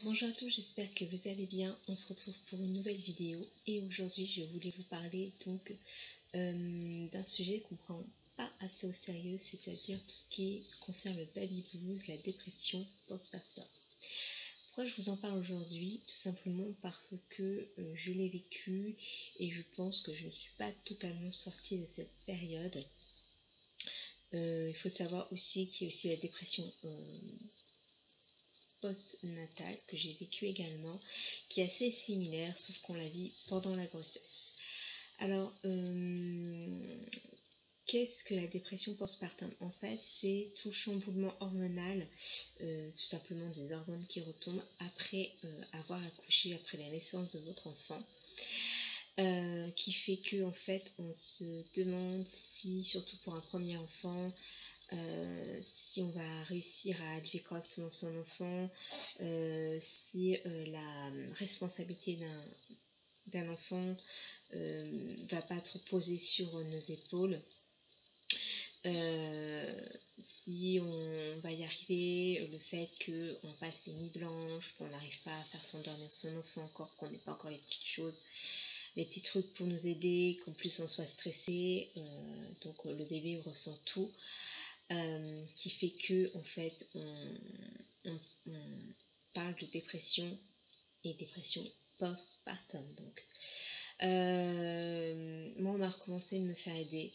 Bonjour à tous, j'espère que vous allez bien. On se retrouve pour une nouvelle vidéo et aujourd'hui je voulais vous parler donc d'un sujet qu'on prend pas assez au sérieux, c'est-à-dire tout ce qui concerne le baby blues, la dépression postpartum. Pourquoi je vous en parle aujourd'hui? Tout simplement parce que je l'ai vécu et je pense que je ne suis pas totalement sortie de cette période. Il faut savoir aussi qu'il y a aussi la dépression post-natale que j'ai vécu également, qui est assez similaire, sauf qu'on la vit pendant la grossesse. Alors, qu'est-ce que la dépression postpartum? En fait, c'est tout chamboulement hormonal, tout simplement des hormones qui retombent après avoir accouché, après la naissance de votre enfant. Qui fait que en fait on se demande si, surtout pour un premier enfant, si on va réussir à élever correctement son enfant, si la responsabilité d'un enfant va pas trop poser sur nos épaules, si on va y arriver, le fait qu'on passe les nuits blanches, qu'on n'arrive pas à faire s'endormir son enfant encore, qu'on n'ait pas encore les petites choses, les petits trucs pour nous aider, qu'en plus on soit stressé, donc le bébé ressent tout, qui fait que en fait on parle de dépression et dépression postpartum. Donc moi on m'a recommandé de me faire aider.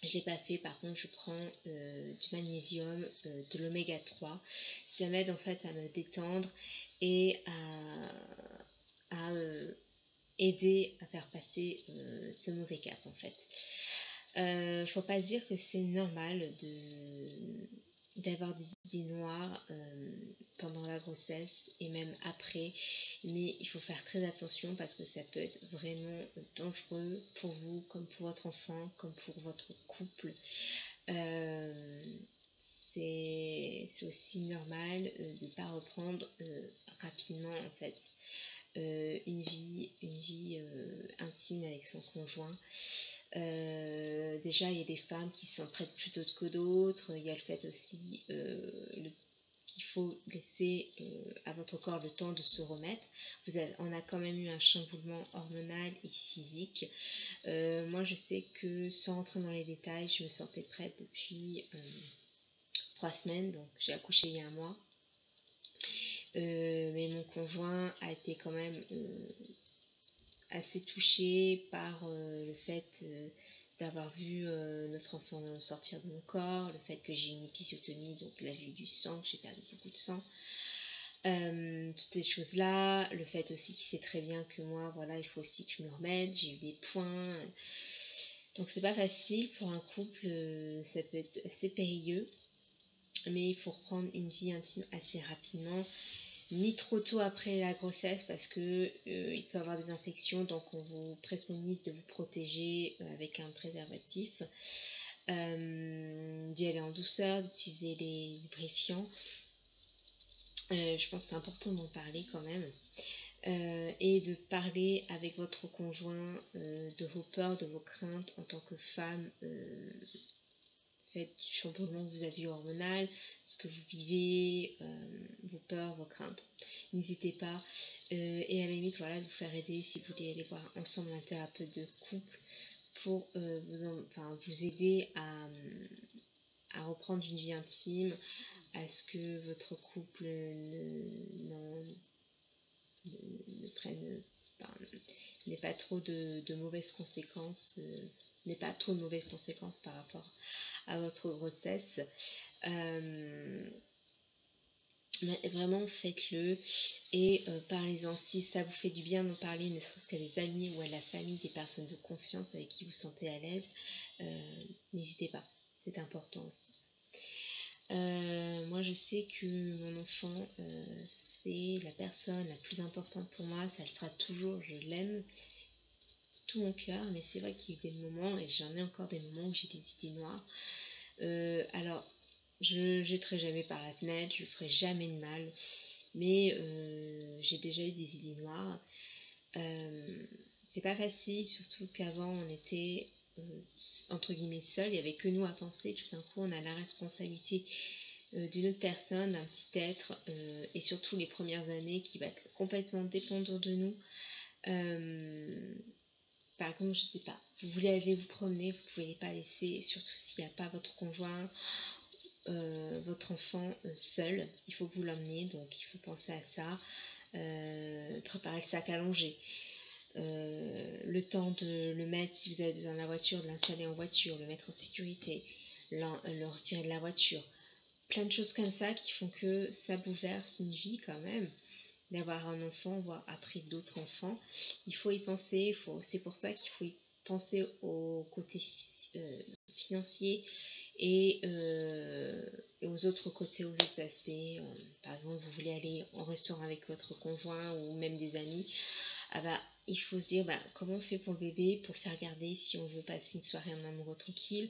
Je l'ai pas fait, par contre je prends du magnésium, de l'oméga 3. Ça m'aide en fait à me détendre et à aider à faire passer ce mauvais cap en fait. Faut pas se dire que c'est normal d'avoir des idées noires pendant la grossesse et même après, mais il faut faire très attention parce que ça peut être vraiment dangereux pour vous, comme pour votre enfant, comme pour votre couple. C'est aussi normal de ne pas reprendre rapidement en fait une vie intime avec son conjoint. Déjà il y a des femmes qui s'en prêtent plutôt que d'autres. Il y a le fait aussi qu'il faut laisser à votre corps le temps de se remettre. On a quand même eu un chamboulement hormonal et physique. Moi je sais que sans rentrer dans les détails, je me sentais prête depuis 3 semaines, donc j'ai accouché il y a un mois. Mais mon conjoint a été quand même assez touché par le fait d'avoir vu notre enfant sortir de mon corps, le fait que j'ai une épisiotomie, donc la vue du sang, que j'ai perdu beaucoup de sang. Toutes ces choses là, le fait aussi qu'il sait très bien que moi voilà, il faut aussi que je me remette, j'ai eu des points, donc c'est pas facile pour un couple, ça peut être assez périlleux, mais il faut reprendre une vie intime assez rapidement, ni trop tôt après la grossesse parce que il peut y avoir des infections, donc on vous préconise de vous protéger avec un préservatif, d'y aller en douceur, d'utiliser les lubrifiants. Je pense que c'est important d'en parler quand même, et de parler avec votre conjoint de vos peurs, de vos craintes en tant que femme, fait du chamboulement que vous avez hormonal, ce que vous vivez, vos peurs, vos craintes. N'hésitez pas, et à la limite voilà, de vous faire aider si vous voulez aller voir ensemble un thérapeute de couple pour vous aider à reprendre une vie intime, à ce que votre couple ne prenne, n'ait pas trop de mauvaises conséquences, n'ait pas trop de mauvaises conséquences par rapport à votre grossesse. Mais vraiment faites-le et parlez-en. Si ça vous fait du bien d'en parler, ne serait-ce qu'à des amis ou à la famille, des personnes de confiance avec qui vous sentez à l'aise, n'hésitez pas, c'est important aussi. Moi je sais que mon enfant, c'est la personne la plus importante pour moi, ça le sera toujours, je l'aime de tout mon cœur, mais c'est vrai qu'il y a eu des moments, et j'en ai encore des moments où j'ai des idées noires. Alors je ne jetterai jamais par la fenêtre, je ne ferai jamais de mal, mais j'ai déjà eu des idées noires. C'est pas facile, surtout qu'avant on était entre guillemets seul, il n'y avait que nous à penser. Tout d'un coup on a la responsabilité d'une autre personne, d'un petit être, et surtout les premières années qui va être complètement dépendant de nous. Par exemple, je sais pas, vous voulez aller vous promener, vous pouvez les pas laisser, surtout s'il n'y a pas votre conjoint, votre enfant seul, il faut que vous l'emmeniez, donc il faut penser à ça. Préparer le sac à longer, le temps de le mettre, si vous avez besoin de la voiture, de l'installer en voiture, le mettre en sécurité, le retirer de la voiture, plein de choses comme ça qui font que ça bouleverse une vie quand même, d'avoir un enfant, voire après d'autres enfants. Il faut y penser, c'est pour ça qu'il faut y penser au côté financier et aux autres côtés, aux autres aspects. Par exemple, vous voulez aller en restaurant avec votre conjoint ou même des amis, il faut se dire comment on fait pour le bébé, pour le faire garder si on veut passer une soirée en amoureux tranquille.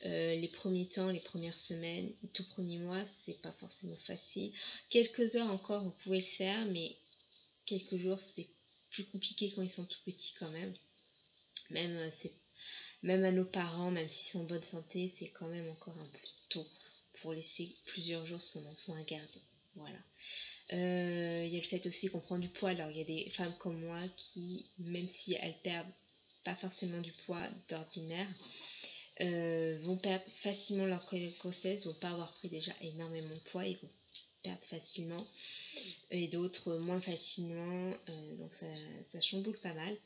Les premiers temps, les premières semaines, les tout premiers mois, c'est pas forcément facile. Quelques heures encore, vous pouvez le faire, mais quelques jours, c'est plus compliqué quand ils sont tout petits quand même. Même à nos parents, même s'ils sont en bonne santé, c'est quand même encore un peu tôt pour laisser plusieurs jours son enfant à garder. Voilà. Il y a le fait aussi qu'on prend du poids. Alors il y a des femmes comme moi qui, même si elles perdent pas forcément du poids d'ordinaire, vont perdre facilement leur grossesse, vont pas avoir pris déjà énormément de poids, ils vont perdre facilement, et d'autres moins facilement, donc ça chamboule pas mal.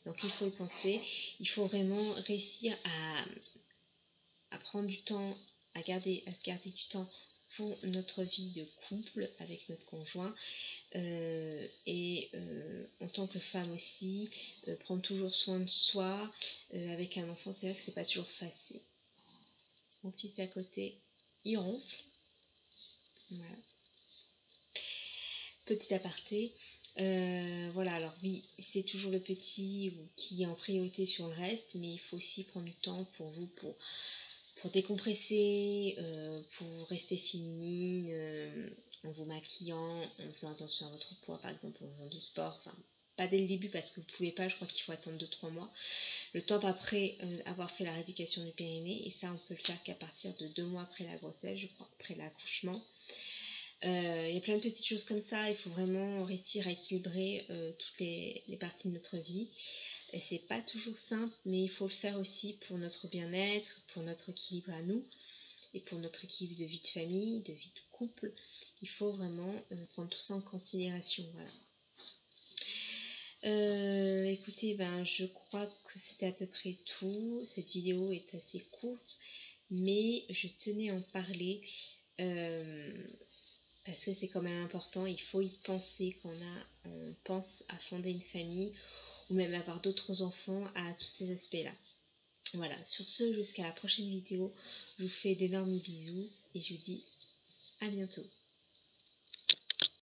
Donc il faut y penser, il faut vraiment réussir à prendre du temps, à se garder du temps pour notre vie de couple avec notre conjoint, et en tant que femme aussi, prendre toujours soin de soi. Avec un enfant, c'est vrai que c'est pas toujours facile. Mon fils à côté, il ronfle. Voilà. Petit aparté. Voilà, alors oui, c'est toujours le petit qui est en priorité sur le reste, mais il faut aussi prendre du temps pour vous, pour décompresser, pour rester féminine, en vous maquillant, en faisant attention à votre poids, par exemple en faisant du sport. Enfin, pas dès le début parce que vous pouvez pas, je crois qu'il faut attendre 2-3 mois. Le temps d'après avoir fait la rééducation du périnée, et ça on peut le faire qu'à partir de 2 mois après la grossesse, je crois, après l'accouchement. Il y a plein de petites choses comme ça, il faut vraiment réussir à équilibrer toutes les parties de notre vie. Et c'est pas toujours simple, mais il faut le faire aussi pour notre bien-être, pour notre équilibre à nous, et pour notre équilibre de vie de famille, de vie de couple. Il faut vraiment prendre tout ça en considération. Voilà. Écoutez, je crois que c'était à peu près tout. Cette vidéo est assez courte, mais je tenais à en parler parce que c'est quand même important. Il faut y penser quand on pense à fonder une famille ou même avoir d'autres enfants, à tous ces aspects-là. Voilà, sur ce, jusqu'à la prochaine vidéo, je vous fais d'énormes bisous et je vous dis à bientôt.